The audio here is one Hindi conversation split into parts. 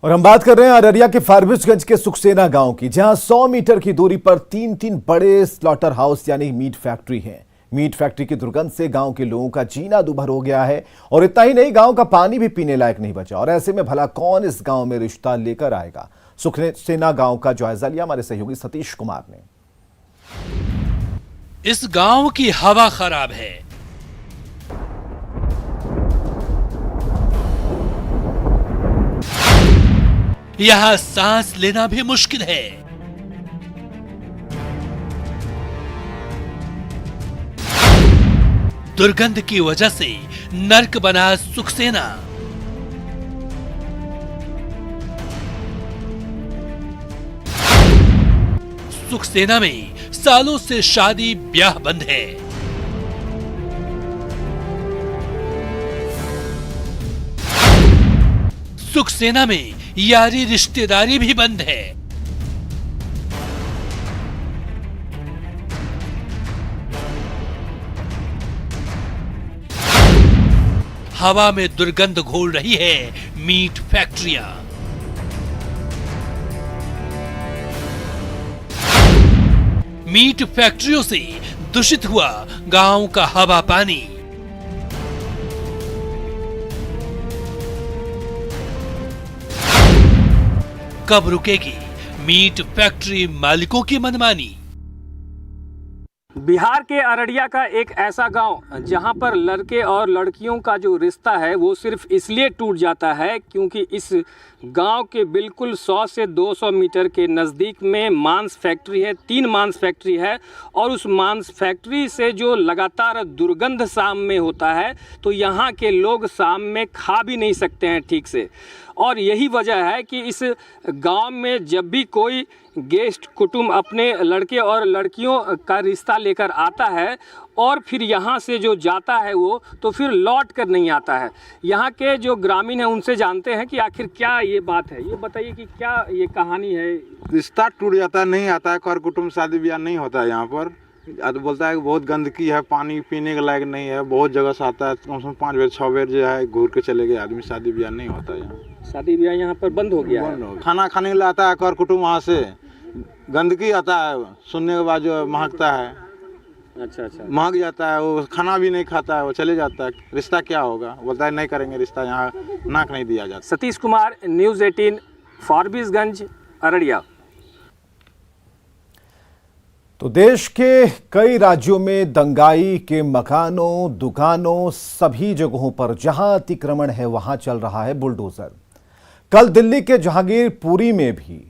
और हम बात कर रहे हैं अररिया के फारबिसगंज के सुखसेना गांव की, जहां 100 मीटर की दूरी पर तीन बड़े स्लॉटर हाउस यानी मीट फैक्ट्री है। मीट फैक्ट्री की दुर्गंध से गांव के लोगों का जीना दूभर हो गया है और इतना ही नहीं, गांव का पानी भी पीने लायक नहीं बचा। और ऐसे में भला कौन इस गांव में रिश्ता लेकर आएगा? सुखसेना गांव का जायजा लिया हमारे सहयोगी सतीश कुमार ने। इस गांव की हवा खराब है, यहां सांस लेना भी मुश्किल है। दुर्गंध की वजह से नर्क बना सुखसेना। सुखसेना में सालों से शादी ब्याह बंद है। सुखसेना में यारी रिश्तेदारी भी बंद है। हवा में दुर्गंध घोल रही है मीट फैक्ट्रियां। मीट फैक्ट्रियों से दूषित हुआ गांव का हवा पानी। कब रुकेगी मीट फैक्ट्री मालिकों की मनमानी? बिहार के अररिया का एक ऐसा गांव जहां पर लड़के और लड़कियों का जो रिश्ता है वो सिर्फ इसलिए टूट जाता है क्योंकि इस गांव के बिल्कुल 100 से 200 मीटर के नज़दीक में मांस फैक्ट्री है। 3 मांस फैक्ट्री है और उस मांस फैक्ट्री से जो लगातार दुर्गंध शाम में होता है तो यहाँ के लोग शाम में खा भी नहीं सकते हैं ठीक से। और यही वजह है कि इस गांव में जब भी कोई गेस्ट कुटुंब अपने लड़के और लड़कियों का रिश्ता लेकर आता है और फिर यहाँ से जो जाता है वो तो फिर लौट कर नहीं आता है। यहाँ के जो ग्रामीण हैं उनसे जानते हैं कि आखिर क्या ये बात है। ये बताइए कि क्या ये कहानी है। रिश्ता टूट जाता है, नहीं आता है, कर कुटुंब शादी ब्याह नहीं होता है यहाँ पर। बोलता है कि बहुत गंदगी है, पानी पीने के लायक नहीं है, बहुत जगह से आता है, कम से कम 5 बेर 6 बेर जो है घूर के चले गए आदमी। शादी ब्याह नहीं होता है यहाँ। शादी ब्याह यहाँ पर बंद हो गया है। खाना खाने के लिए आता है कर कुटुंब, वहाँ से गंदगी आता है, सुनने के बाद जो महकता है। अच्छा महक जाता है, वो खाना भी नहीं खाता है, वो चले जाता है। रिश्ता क्या होगा? बोलता है नहीं करेंगे रिश्ता, यहाँ नाक नहीं दिया जाता। सतीश कुमार, न्यूज़ 18, फारबिसगंज, अररिया। तो देश के कई राज्यों में दंगाई के मकानों, दुकानों, सभी जगहों पर जहां अतिक्रमण है वहां चल रहा है बुलडोजर। कल दिल्ली के जहांगीरपुरी में भी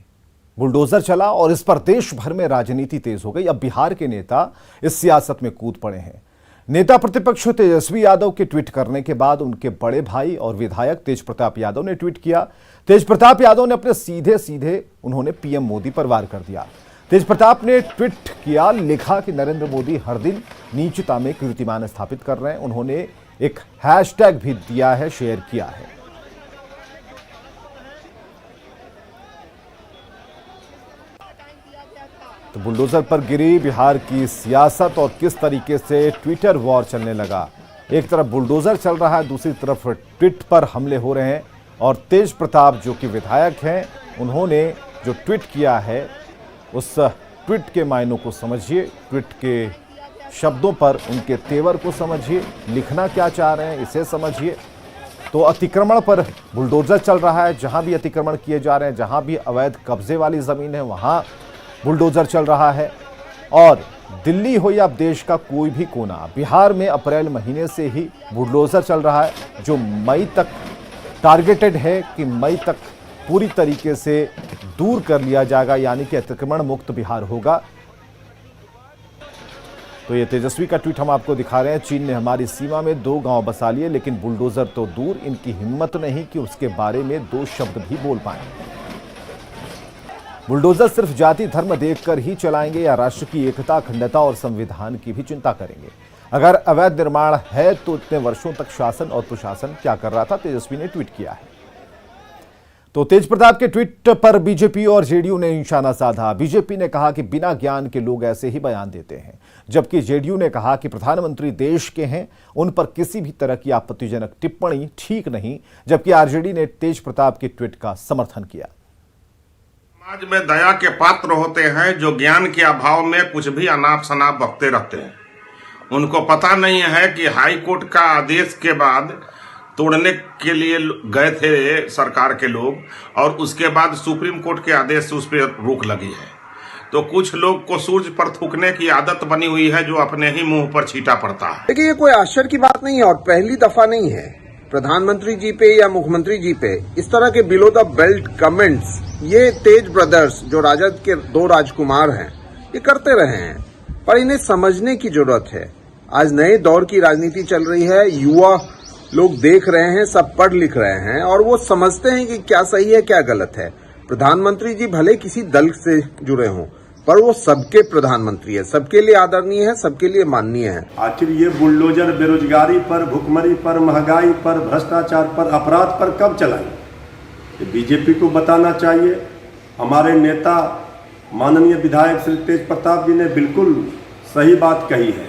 बुलडोजर चला और इस पर देश भर में राजनीति तेज हो गई। अब बिहार के नेता इस सियासत में कूद पड़े हैं। नेता प्रतिपक्ष तेजस्वी यादव के ट्वीट करने के बाद उनके बड़े भाई और विधायक तेज प्रताप यादव ने ट्वीट किया। तेज प्रताप यादव ने अपने सीधे उन्होंने पीएम मोदी पर वार कर दिया। तेज प्रताप ने ट्वीट किया, लिखा कि नरेंद्र मोदी हर दिन नीचता में कीर्तिमान स्थापित कर रहे हैं। उन्होंने एक हैशटैग भी दिया है, शेयर किया है। तो बुलडोजर पर गिरी बिहार की सियासत और किस तरीके से ट्विटर वॉर चलने लगा। एक तरफ बुलडोजर चल रहा है, दूसरी तरफ ट्वीट पर हमले हो रहे हैं। और तेज प्रताप जो कि विधायक हैं, उन्होंने जो ट्वीट किया है उस ट्वीट के मायनों को समझिए, ट्वीट के शब्दों पर उनके तेवर को समझिए, लिखना क्या चाह रहे हैं इसे समझिए। तो अतिक्रमण पर बुलडोजर चल रहा है, जहां भी अतिक्रमण किए जा रहे हैं, जहां भी अवैध कब्जे वाली जमीन है वहां बुलडोजर चल रहा है। और दिल्ली हो या देश का कोई भी कोना, बिहार में अप्रैल महीने से ही बुलडोजर चल रहा है, जो मई तक टारगेटेड है कि मई तक पूरी तरीके से दूर कर लिया जाएगा, यानी कि अतिक्रमण मुक्त बिहार होगा। तो ये तेजस्वी का ट्वीट हम आपको दिखा रहे हैं। चीन ने हमारी सीमा में 2 गांव बसा लिए, लेकिन बुलडोजर तो दूर, इनकी हिम्मत नहीं कि उसके बारे में 2 शब्द भी बोल पाए। बुलडोजर सिर्फ जाति धर्म देखकर ही चलाएंगे या राष्ट्र की एकता, अखंडता और संविधान की भी चिंता करेंगे? अगर अवैध निर्माण है तो इतने वर्षों तक शासन और प्रशासन क्या कर रहा था? तेजस्वी ने ट्वीट किया है। तो तेज प्रताप के ट्वीट पर बीजेपी और जेडीयू ने निशाना साधा। बीजेपी ने कहा कि बिना ज्ञान के लोग ऐसे ही बयान देते हैं, जबकि जेडीयू ने कहा कि प्रधानमंत्री देश के हैं, उन पर किसी भी तरह की आपत्तिजनक टिप्पणी ठीक नहीं। जबकि आरजेडी ने तेज प्रताप के ट्वीट का समर्थन किया। समाज में दया के पात्र होते हैं जो ज्ञान के अभाव में कुछ भी अनाप शनाप बकते रहते हैं। उनको पता नहीं है कि हाई कोर्ट का आदेश के बाद तोड़ने के लिए गए थे सरकार के लोग, और उसके बाद सुप्रीम कोर्ट के आदेश से उस पर रोक लगी है। तो कुछ लोग को सूर्य पर थूकने की आदत बनी हुई है जो अपने ही मुंह पर छींटा पड़ता है। देखिए, ये कोई आश्चर्य की बात नहीं है और पहली दफा नहीं है प्रधानमंत्री जी पे या मुख्यमंत्री जी पे इस तरह के बिलो द बेल्ट कमेंट्स ये तेज ब्रदर्स जो राजद के दो राजकुमार हैं ये करते रहे हैं, पर इन्हें समझने की जरूरत है। आज नए दौर की राजनीति चल रही है, युवा लोग देख रहे हैं, सब पढ़ लिख रहे हैं और वो समझते हैं कि क्या सही है क्या गलत है। प्रधानमंत्री जी भले किसी दल से जुड़े हों, पर वो सबके प्रधानमंत्री है, सबके लिए आदरणीय है, सबके लिए माननीय है। आखिर ये बुलडोजर बेरोजगारी पर, भुखमरी पर, महंगाई पर, भ्रष्टाचार पर, अपराध पर कब चलाई? ये बीजेपी को बताना चाहिए। हमारे नेता माननीय विधायक श्री तेज प्रताप जी ने बिल्कुल सही बात कही है।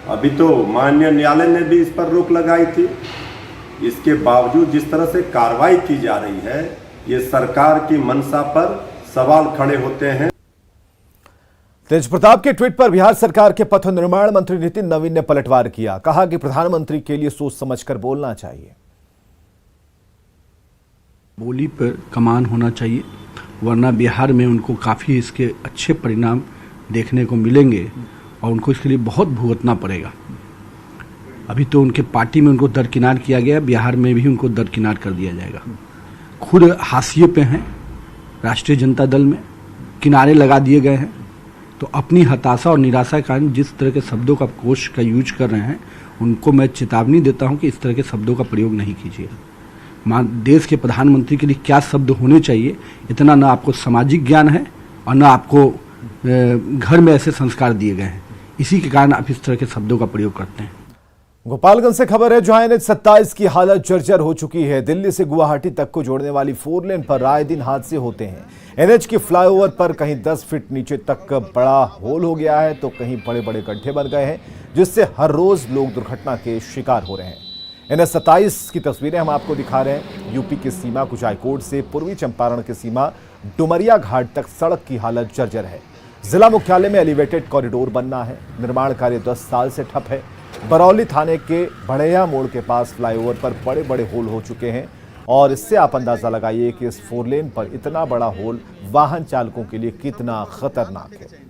अभी तो माननीय न्यायालय ने भी इस पर रोक लगाई थी। इसके बावजूद जिस तरह से कार्रवाई की जा रही है, ये सरकार की मंशा पर सवाल खड़े होते हैं। तेज प्रताप के ट्वीट पर बिहार सरकार के पथ निर्माण मंत्री नितिन नवीन ने पलटवार किया। कहा कि प्रधानमंत्री के लिए सोच समझकर बोलना चाहिए। बोली पर कमान होना चाहिए, वरना बिहार में उनको काफ़ी इसके अच्छे परिणाम देखने को मिलेंगे और उनको इसके लिए बहुत भुगतना पड़ेगा। अभी तो उनके पार्टी में उनको दरकिनार किया गया, बिहार में भी उनको दरकिनार कर दिया जाएगा। खुद हाशिए पे हैं, राष्ट्रीय जनता दल में किनारे लगा दिए गए हैं। तो अपनी हताशा और निराशा के कारण जिस तरह के शब्दों का कोश का यूज कर रहे हैं, उनको मैं चेतावनी देता हूं कि इस तरह के शब्दों का प्रयोग नहीं कीजिएगा। देश के प्रधानमंत्री के लिए क्या शब्द होने चाहिए, इतना ना आपको सामाजिक ज्ञान है और ना आपको घर में ऐसे संस्कार दिए गए हैं। इसी के कारण आप इस तरह के शब्दों का प्रयोग करते हैं। गोपालगंज से खबर है, जहां NH 27 की हालत जर्जर हो चुकी है। दिल्ली से गुवाहाटी तक को जोड़ने वाली 4 लेन पर राय दिन हादसे होते हैं। NH के फ्लाईओवर पर कहीं 10 फीट नीचे तक बड़ा होल हो गया है, तो कहीं बड़े बड़े गड्ढे बन गए हैं, जिससे हर रोज लोग दुर्घटना के शिकार हो रहे हैं। NH 27 की तस्वीरें हम आपको दिखा रहे हैं। यूपी की सीमा कुचायकोट से पूर्वी चंपारण की सीमा डुमरिया घाट तक सड़क की हालत जर्जर है। जिला मुख्यालय में एलिवेटेड कॉरिडोर बनना है, निर्माण कार्य 10 साल से ठप है। बरौली थाने के बढ़ैया मोड़ के पास फ्लाईओवर पर बड़े बड़े होल हो चुके हैं और इससे आप अंदाजा लगाइए कि इस 4 लेन पर इतना बड़ा होल वाहन चालकों के लिए कितना खतरनाक है।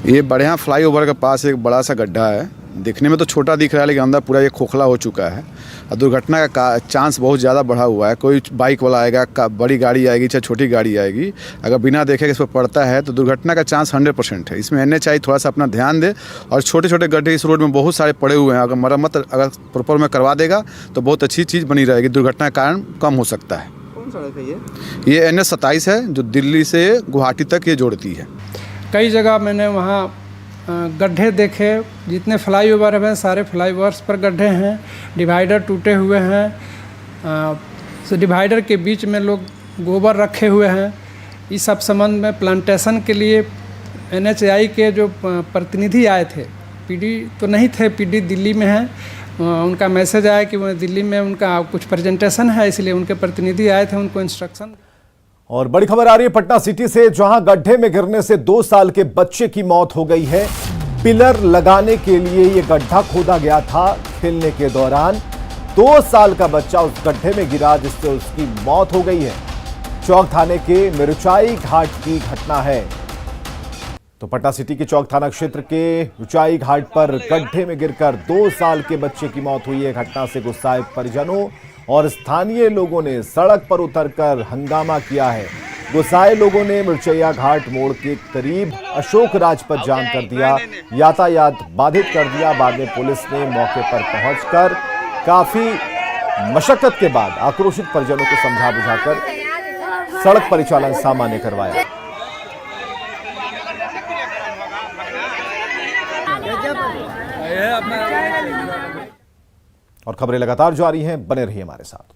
ये बढ़िया फ्लाईओवर के पास एक बड़ा सा गड्ढा है। दिखने में तो छोटा दिख रहा है, लेकिन अंदर पूरा ये खोखला हो चुका है और दुर्घटना का चांस बहुत ज़्यादा बढ़ा हुआ है। कोई बाइक वाला आएगा, बड़ी गाड़ी आएगी चाहे छोटी गाड़ी आएगी, अगर बिना देखे कि इस पर पड़ता है तो दुर्घटना का चांस 100% है। इसमें NH थोड़ा सा अपना ध्यान दे और छोटे छोटे गड्ढे इस रोड में बहुत सारे पड़े हुए हैं, अगर मरम्मत अगर प्रॉपर में करवा देगा तो बहुत अच्छी चीज़ बनी रहेगी, दुर्घटना का कारण कम हो सकता है। कौन सड़क है ये NH 27 है जो दिल्ली से गुवाहाटी तक ये जोड़ती है। कई जगह मैंने वहाँ गड्ढे देखे, जितने फ्लाईओवर हैं सारे फ्लाईओवर्स पर गड्ढे हैं, डिवाइडर टूटे हुए हैं, डिवाइडर के बीच में लोग गोबर रखे हुए हैं। इस सब संबंध में प्लांटेशन के लिए NHAI के जो प्रतिनिधि आए थे, PD तो नहीं थे, PD दिल्ली में हैं, उनका मैसेज आया कि वो दिल्ली में उनका कुछ प्रेजेंटेशन है, इसलिए उनके प्रतिनिधि आए थे, उनको इंस्ट्रक्शन। और बड़ी खबर आ रही है पटना सिटी से, जहां गड्ढे में गिरने से 2 साल के बच्चे की मौत हो गई है। पिलर लगाने के लिए यह गड्ढा खोदा गया था, खेलने के दौरान 2 साल का बच्चा उस गड्ढे में गिरा, जिससे उसकी मौत हो गई है। चौक थाने के मिर्चाई घाट की घटना है। तो पटना सिटी के चौक थाना क्षेत्र के ऊंचाई घाट पर गड्ढे में गिरकर 2 साल के बच्चे की मौत हुई है। घटना से गुस्साए परिजनों और स्थानीय लोगों ने सड़क पर उतरकर हंगामा किया है। गुस्साए लोगों ने मिर्चैया घाट मोड़ के करीब अशोक राज पर जाम कर दिया, यातायात बाधित कर दिया। बाद में पुलिस ने मौके पर पहुंचकर काफी मशक्कत के बाद आक्रोशित परिजनों को समझा बुझाकर सड़क परिचालन सामान्य करवाया। और खबरें लगातार जारी हैं, बने रहिए हमारे साथ।